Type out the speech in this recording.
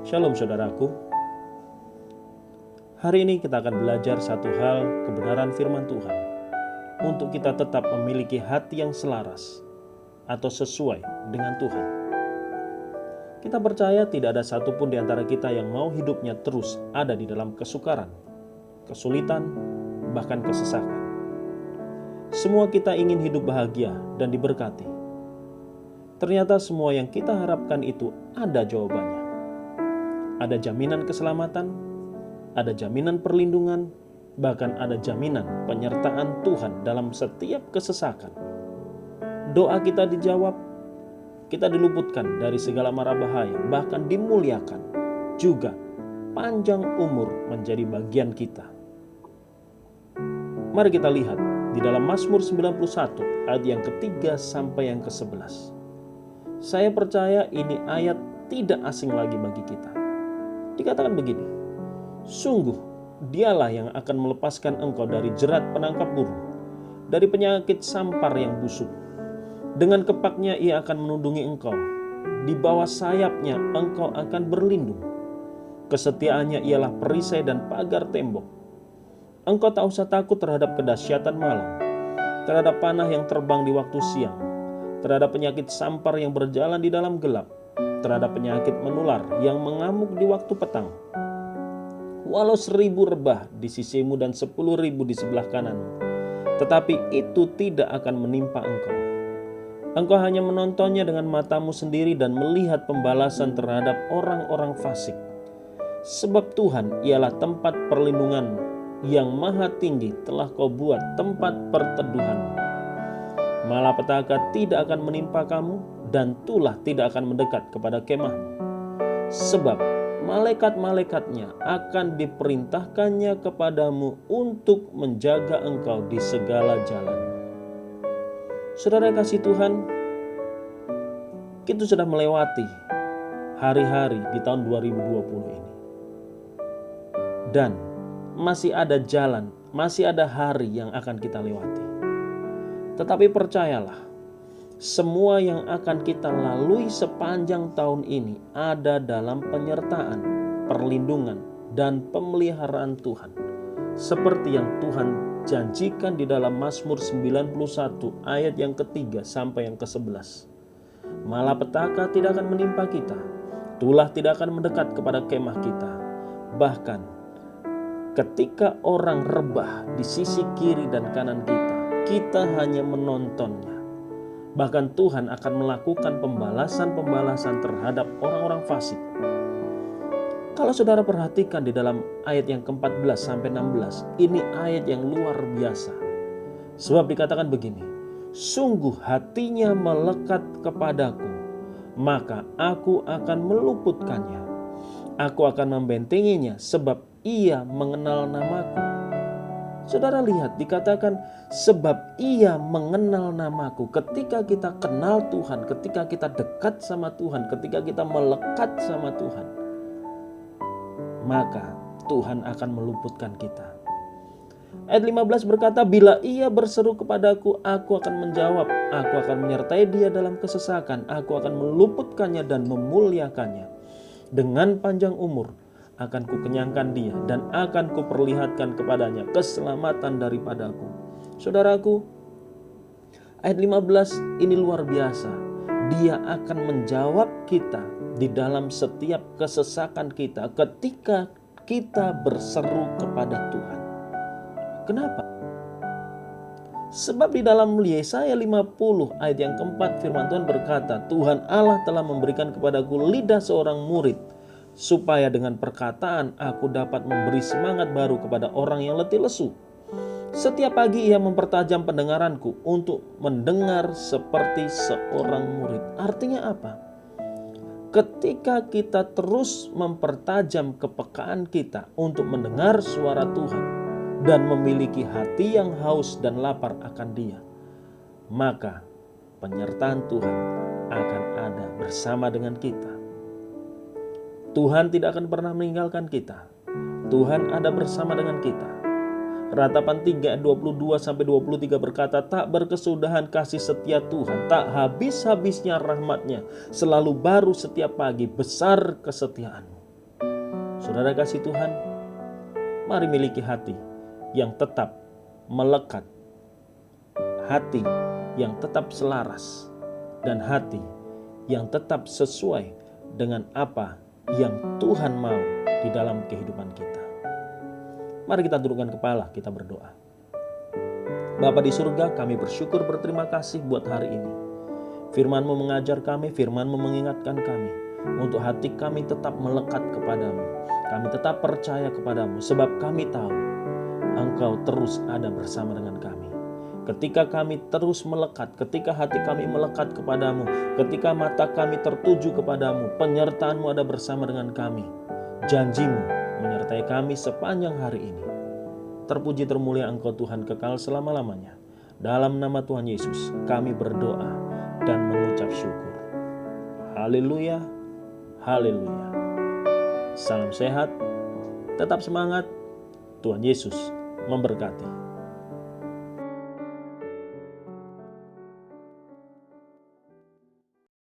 Shalom saudaraku. Hari ini kita akan belajar satu hal kebenaran firman Tuhan untuk kita tetap memiliki hati yang selaras atau sesuai dengan Tuhan. Kita percaya tidak ada satupun di antara kita yang mau hidupnya terus ada di dalam kesukaran, kesulitan, bahkan kesesakan. Semua kita ingin hidup bahagia dan diberkati. Ternyata semua yang kita harapkan itu ada jawabannya. Ada jaminan keselamatan, ada jaminan perlindungan, bahkan ada jaminan penyertaan Tuhan dalam setiap kesesakan. Doa kita dijawab, kita diluputkan dari segala mara bahaya, bahkan dimuliakan. Juga panjang umur menjadi bagian kita. Mari kita lihat di dalam Mazmur 91 ayat yang ketiga sampai yang ke-11. Saya percaya ini ayat tidak asing lagi bagi kita. Dikatakan begini, sungguh dialah yang akan melepaskan engkau dari jerat penangkap burung, dari penyakit sampar yang busuk. Dengan kepaknya ia akan menundungi engkau, di bawah sayapnya engkau akan berlindung. Kesetiaannya ialah perisai dan pagar tembok. Engkau tak usah takut terhadap kedahsyatan malam, terhadap panah yang terbang di waktu siang, terhadap penyakit sampar yang berjalan di dalam gelap, terhadap penyakit menular yang mengamuk di waktu petang. Walau 1000 rebah di sisimu dan 10.000 di sebelah kananmu, tetapi itu tidak akan menimpa engkau. Engkau hanya menontonnya dengan matamu sendiri dan melihat pembalasan terhadap orang-orang fasik. Sebab Tuhan ialah tempat perlindunganmu, yang maha tinggi telah kau buat tempat perteduhanmu. Malapetaka tidak akan menimpa kamu, dan tulah tidak akan mendekat kepada kemahmu. Sebab malaikat-malaikatnya akan diperintahkannya kepadamu untuk menjaga engkau di segala jalan. Saudara kasih Tuhan, kita sudah melewati hari-hari di tahun 2020 ini. Dan masih ada jalan, masih ada hari yang akan kita lewati. Tetapi percayalah, semua yang akan kita lalui sepanjang tahun ini ada dalam penyertaan, perlindungan, dan pemeliharaan Tuhan. Seperti yang Tuhan janjikan di dalam Mazmur 91 ayat yang ketiga sampai yang ke-11. Malapetaka tidak akan menimpa kita, tulah tidak akan mendekat kepada kemah kita. Bahkan ketika orang rebah di sisi kiri dan kanan kita hanya menontonnya. Bahkan Tuhan akan melakukan pembalasan-pembalasan terhadap orang-orang fasik. Kalau saudara perhatikan di dalam ayat yang ke-14 sampai 16, ini ayat yang luar biasa. Sebab dikatakan begini, sungguh hatinya melekat kepadaku, maka aku akan meluputkannya. Aku akan membentenginya sebab ia mengenal namaku. Saudara lihat, dikatakan sebab ia mengenal namaku. Ketika kita kenal Tuhan, ketika kita dekat sama Tuhan, ketika kita melekat sama Tuhan, maka Tuhan akan meluputkan kita. Ayat 15 berkata, bila ia berseru kepadaku, aku akan menjawab. Aku akan menyertai dia dalam kesesakan. Aku akan meluputkannya dan memuliakannya. Dengan panjang umur akan kukenyangkan dia dan akan kuperlihatkan kepadanya keselamatan daripadaku. Saudaraku, ayat 15 ini luar biasa. Dia akan menjawab kita di dalam setiap kesesakan kita ketika kita berseru kepada Tuhan. Kenapa? Sebab di dalam Yesaya 50 ayat yang keempat firman Tuhan berkata, Tuhan Allah telah memberikan kepadaku lidah seorang murid, supaya dengan perkataan aku dapat memberi semangat baru kepada orang yang letih lesu. Setiap pagi ia mempertajam pendengaranku untuk mendengar seperti seorang murid. Artinya apa? Ketika kita terus mempertajam kepekaan kita untuk mendengar suara Tuhan dan memiliki hati yang haus dan lapar akan Dia, maka penyertaan Tuhan akan ada bersama dengan kita. Tuhan tidak akan pernah meninggalkan kita. Tuhan ada bersama dengan kita. Ratapan 3 ayat 22-23 berkata, tak berkesudahan kasih setia Tuhan, tak habis-habisnya rahmatnya, selalu baru setiap pagi, besar kesetiaanmu. Saudara kasih Tuhan, mari miliki hati yang tetap melekat, hati yang tetap selaras, dan hati yang tetap sesuai dengan apa yang Tuhan mau di dalam kehidupan kita. Mari kita tundukkan kepala, kita berdoa. Bapa di surga, kami bersyukur berterima kasih buat hari ini. Firman-Mu mengajar kami, Firman-Mu mengingatkan kami untuk hati kami tetap melekat kepadamu. Kami tetap percaya kepadamu sebab kami tahu Engkau terus ada bersama dengan kami. Ketika kami terus melekat, ketika hati kami melekat kepadamu, ketika mata kami tertuju kepadamu, penyertaan-Mu ada bersama dengan kami. Janji-Mu menyertai kami sepanjang hari ini. Terpuji termulia Engkau Tuhan kekal selama-lamanya. Dalam nama Tuhan Yesus kami berdoa dan mengucap syukur. Haleluya, haleluya. Salam sehat, tetap semangat. Tuhan Yesus memberkati.